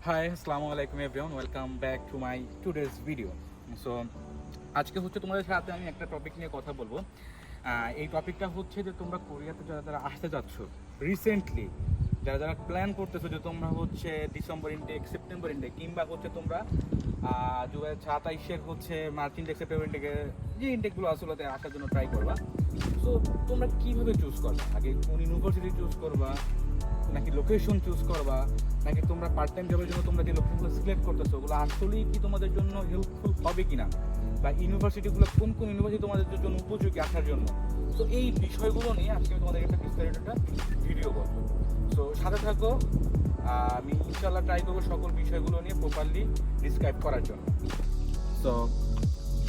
High, আসসালামু আলাইকুম everyone, welcome back to my today's video. So আজকে হচ্ছে তোমাদের সাথে আমি একটা টপিক নিয়ে কথা বলবো। এই টপিকটা হচ্ছে যে তোমরা কোরিয়াতে যারা যারা আসতে যাচ্ছ রিসেন্টলি, যারা যারা প্ল্যান করতেছো যে তোমরা হচ্ছে ডিসেম্বর ইনটেক, সেপ্টেম্বর ইনটেক, কিংবা হচ্ছে তোমরা 2027-এর হচ্ছে মার্চ ইনটেক, সেপ্টেম্বর ইনটেকে যে ইনটেকগুলো আসলে আসার জন্য ট্রাই করবা। সো তোমরা কীভাবে চুজ করবা? আগে কোন ইউনিভার্সিটি চুজ করবা, নাকি লোকেশন চুজ করবা, নাকি তোমরা পার্ট টাইম জবের জন্য তোমরা যে লোকেশনগুলো সিলেক্ট করতেছো ওগুলো আসলেই কি তোমাদের জন্য হেল্পফুল হবে কিনা, বা ইউনিভার্সিটিগুলো কোন কোন ইউনিভার্সিটি তোমাদের জন্য উপযোগী আসার জন্য। তো এই বিষয়গুলো নিয়ে আজকে আমি তোমাদের একটা বিস্তারিত একটা ভিডিও করবো। সো সাথে থাকো, আমি ইনশাল্লাহ ট্রাই করবো সকল বিষয়গুলো নিয়ে প্রপারলি ডিসক্রাইব করার জন্য। তো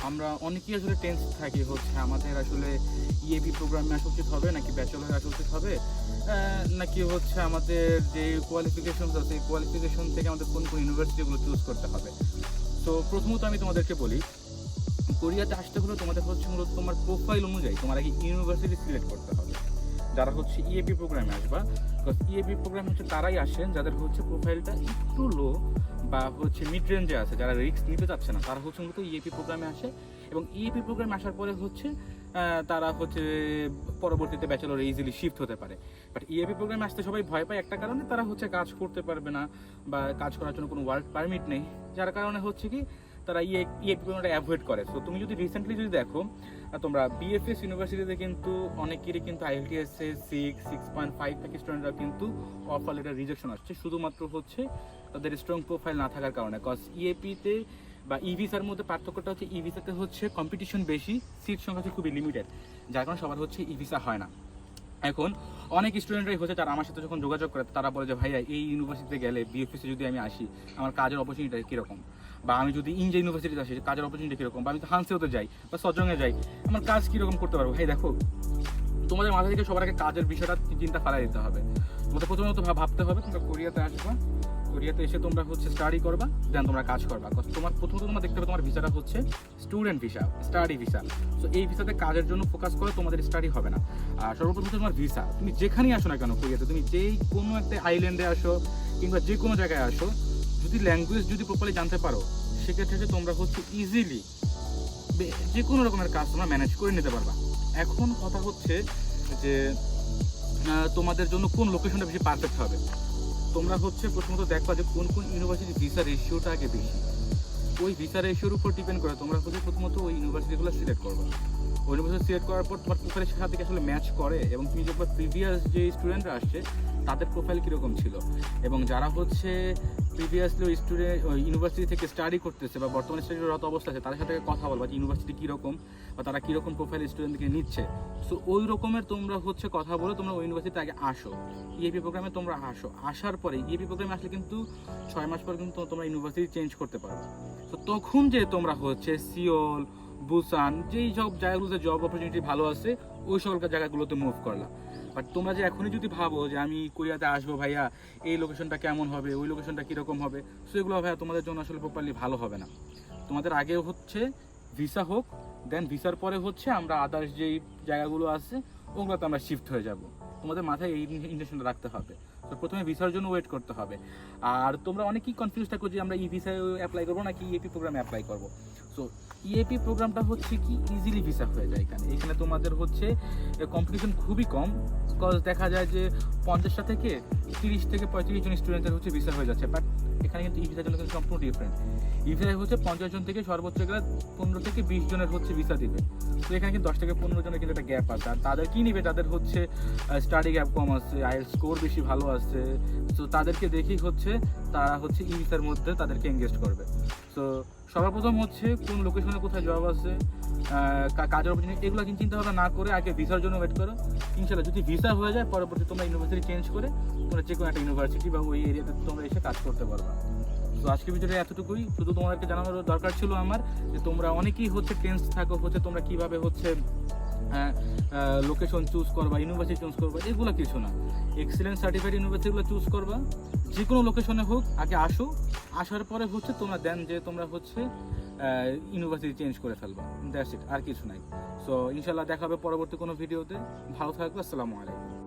আমরা অনেকেই আসলে টেন্স থাকি হচ্ছে আমাদের আসলে ইএপি প্রোগ্রামে আসা উচিত হবে, নাকি ব্যাচেলরে আসা উচিত হবে, নাকি হচ্ছে আমাদের যে কোয়ালিফিকেশন আছে এই কোয়ালিফিকেশন থেকে আমাদের কোন কোন ইউনিভার্সিটিগুলো চুজ করতে হবে। তো প্রথমত আমি তোমাদেরকে বলি, কোরিয়াতে আসতে হলে তোমাদের হচ্ছে মূলত তোমার প্রোফাইল অনুযায়ী তোমার আগে ইউনিভার্সিটি সিলেক্ট করতে হবে। যারা হচ্ছে ইএপি প্রোগ্রামে আসবা, বিকজ ইএপি প্রোগ্রাম হচ্ছে তারাই আসেন যাদের হচ্ছে প্রোফাইলটা একটু লো বা হচ্ছে মিড রেঞ্জে আছে, যারা রিস্ক নিতে চাচ্ছে না, তারা হচ্ছে মূলত ইএপি প্রোগ্রামে আসে। এবং ইএপি প্রোগ্রামে আসার পরে হচ্ছে তারা হচ্ছে পরবর্তীতে ব্যাচেলরে ইজিলি শিফট হতে পারে। বাট ইএপি প্রোগ্রামে আসতে সবাই ভয় পায় একটা কারণে, তারা হচ্ছে কাজ করতে পারবে না বা কাজ করার জন্য কোনো ওয়ার্ক পারমিট নেই, যার কারণে হচ্ছে কি তারা ইএপি প্রোগ্রামটা অ্যাভয়েড করে। তো তুমি যদি রিসেন্টলি যদি দেখো, তোমরা বিএফএস ইউনিভার্সিটিতে কিন্তু অনেকেরই কিন্তু আইএলটিএসে 6.5 থেকে স্টুডেন্টরা কিন্তু অফার লেটার রিজেকশন আসছে, শুধুমাত্র হচ্ছে তাদের স্ট্রং প্রোফাইল না থাকার কারণে। কজ ইএপিতে বা ইভিসার মধ্যে পার্থক্যটা হচ্ছে ইভিসাতে হচ্ছে কম্পিটিশন বেশি, সিট সংখ্যা হচ্ছে খুবই লিমিটেড, যার কারণে সবার হচ্ছে ইভিসা হয় না। এখন অনেক স্টুডেন্টরাই হচ্ছে তারা আমার সাথে যখন যোগাযোগ করে তারা বলে যে ভাইয়া এই ইউনিভার্সিটিতে গেলে বিএফএসে যদি আমি আসি আমার কাজের অপরচুনিটি কীরকম, বা আমি যদি ইঞ্জে ইউনিভার্সিটিতে আসি কাজের অপরচুনিটি কীরকম, বা আমি তো হানসেওতে যাই বা সজংয়ে যাই আমার কাজ কীরকম করতে পারবো। ভাই দেখো, তোমাদের মাথা থেকে সবার আগে কাজের বিষয়টা চিন্তা ফেলাই দিতে হবে। তোমাদের প্রথমত ভাবতে হবে তোমরা কোরিয়াতে আসবা, কোরিয়াতে এসে তোমরা হচ্ছে স্টাডি করবা, দেন তোমরা কাজ করবা। তোমার প্রথমত তোমরা দেখতে হবে তোমার ভিসাটা হচ্ছে student visa, study visa. So এই ভিসাতে কাজের জন্য ফোকাস করে তোমাদের স্টাডি হবে না। আর সর্বপ্রথম তোমার ভিসা, তুমি যেখানেই আসো না কেন কোরিয়াতে, তুমি যেই কোনো একটা আইল্যান্ডে আসো কিংবা যে কোনো জায়গায় আসো, যদি ল্যাঙ্গুয়েজ যদি প্রপারলি জানতে পারো সেক্ষেত্রে তোমরা হচ্ছে ইজিলি যে কোনো রকমের কাজ তোমরা ম্যানেজ করে নিতে পারবা। এখন কথা হচ্ছে যে তোমাদের জন্য কোন লোকেশনটা বেশি পারফেক্ট হবে। তোমরা হচ্ছে প্রথমত দেখবা যে কোন কোন ইউনিভার্সিটি ভিসা রেশিওটা আগে বেশি, ওই ভিসা রেশিওর উপর ডিপেন্ড করে তোমরা হচ্ছে প্রথমত ওই ইউনিভার্সিটিগুলো সিলেক্ট করবা। ওই ইউনিভার্সিটি সিলেক্ট করার পর তোমার প্রোফাইলের সাথে আসলে ম্যাচ করে, এবং তুমি যখন প্রিভিয়াস যে স্টুডেন্টরা আসছে তাদের প্রোফাইল কীরকম ছিল, এবং যারা হচ্ছে প্রিভিয়াসলি ওই ইউনিভার্সিটি থেকে স্টাডি করতেছে বা বর্তমানে স্টাডিরত অবস্থা আছে তাদের সাথে কথা বলবা যে ইউনিভার্সিটি কীরকম বা তারা কীরকম প্রোফাইল স্টুডেন্টকে নিচ্ছে। সো ওই রকমের তোমরা হচ্ছে কথা বলে তোমরা ওই ইউনিভার্সিটিতে আগে আসো, ইএপি প্রোগ্রামে তোমরা আসো। আসার পরে ইএপি প্রোগ্রামে আসলে কিন্তু 6 মাস পর কিন্তু তোমরা ইউনিভার্সিটি চেঞ্জ করতে পারো। তো তখন যে তোমরা হচ্ছে সিওল, বুসান, যেই সব জায়গাগুলোতে জব অপরচুনিটি ভালো আছে ওই সকল জায়গাগুলোতে মুভ করলা। বাট তোমরা যে এখনই যদি ভাবো যে আমি কোরিয়াতে আসবো ভাইয়া, এই লোকেশনটা কেমন হবে, ওই লোকেশনটা কীরকম হবে, সো এগুলো ভাইয়া তোমাদের জন্য আসলে প্রপারলি ভালো হবে না। তোমাদের আগে হচ্ছে ভিসা হোক, দেন ভিসার পরে হচ্ছে আমরা আদার্স যেই জায়গাগুলো আছে ওগুলোতে আমরা শিফট হয়ে যাব। তোমাদের মাথায় এই ইন্টেনশনটা রাখতে হবে। তো প্রথমে ভিসার জন্য ওয়েট করতে হবে। আর তোমরা অনেকেই কনফিউজ থাকো যে আমরা ই ভিসায় অ্যাপ্লাই করবো নাকি ইএপি প্রোগ্রামে অ্যাপ্লাই করবো। সো ইএপি প্রোগ্রামটা হচ্ছে কি ইজিলি ভিসা হয়ে যায়। এখানে তোমাদের হচ্ছে কম্পিটিশন খুবই কম, বিকজ দেখা যায় যে 50টা থেকে 30 থেকে 35 জন স্টুডেন্টের হচ্ছে ভিসা হয়ে যাচ্ছে। বাট এখানে কিন্তু ই ভিসার জন্য কিন্তু সম্পূর্ণ ডিফারেন্ট। ই ভিসায় হচ্ছে 50 জন থেকে সর্বোচ্চ গেলে 15 থেকে 20 জনের হচ্ছে ভিসা দিবে। তো এখানে কিন্তু 10 থেকে 15 জনের কিন্তু একটা গ্যাপ আছে। আর তাদের কী নিবে, তাদের হচ্ছে স্টাডি গ্যাপ কম আছে, আইএলটিএস স্কোর বেশি ভালো আছে। তো তাদেরকে দেখেই হচ্ছে তারা হচ্ছে ই ভিসার মধ্যে তাদেরকে এনগেজ করবে। সো সবার প্রথম হচ্ছে কোন লোকেশনে কোথায় জব আছে, কাজের অপরচুনিটি, এগুলো কিন্তু চিন্তা ভাবনা না করে আগে ভিসার জন্য ওয়েট করো। ইনশাল্লাহ যদি ভিসা হয়ে যায় পরবর্তী তোমরা ইউনিভার্সিটি চেঞ্জ করে তোমরা যে কোনো একটা ইউনিভার্সিটি বা ওই এরিয়াতে তোমরা এসে কাজ করতে পারবা। তো আজকের ভিডিওটা এতটুকুই, শুধু তোমাদেরকে জানানোর দরকার ছিল আমার যে তোমরা অনেকেই হচ্ছে টেন্স থাকো হচ্ছে তোমরা কীভাবে হচ্ছে লোকেশন চুজ করবা, ইউনিভার্সিটি চুজ করবা, এগুলো কিছু না। এক্সিলেন্স সার্টিফাইড ইউনিভার্সিটিগুলো চুজ করবা, যে কোনো লোকেশনে হোক আগে আসো, আসার পরে হচ্ছে তোমরা দেন যে তোমরা হচ্ছে ইউনিভার্সিটি চেঞ্জ করে ফেলবা। দ্যাটস ইট, আর কিছু নাই। সো ইনশাল্লাহ দেখা হবে পরবর্তী কোনো ভিডিওতে। ভালো থাকবে, আসসালামু আলাইকুম।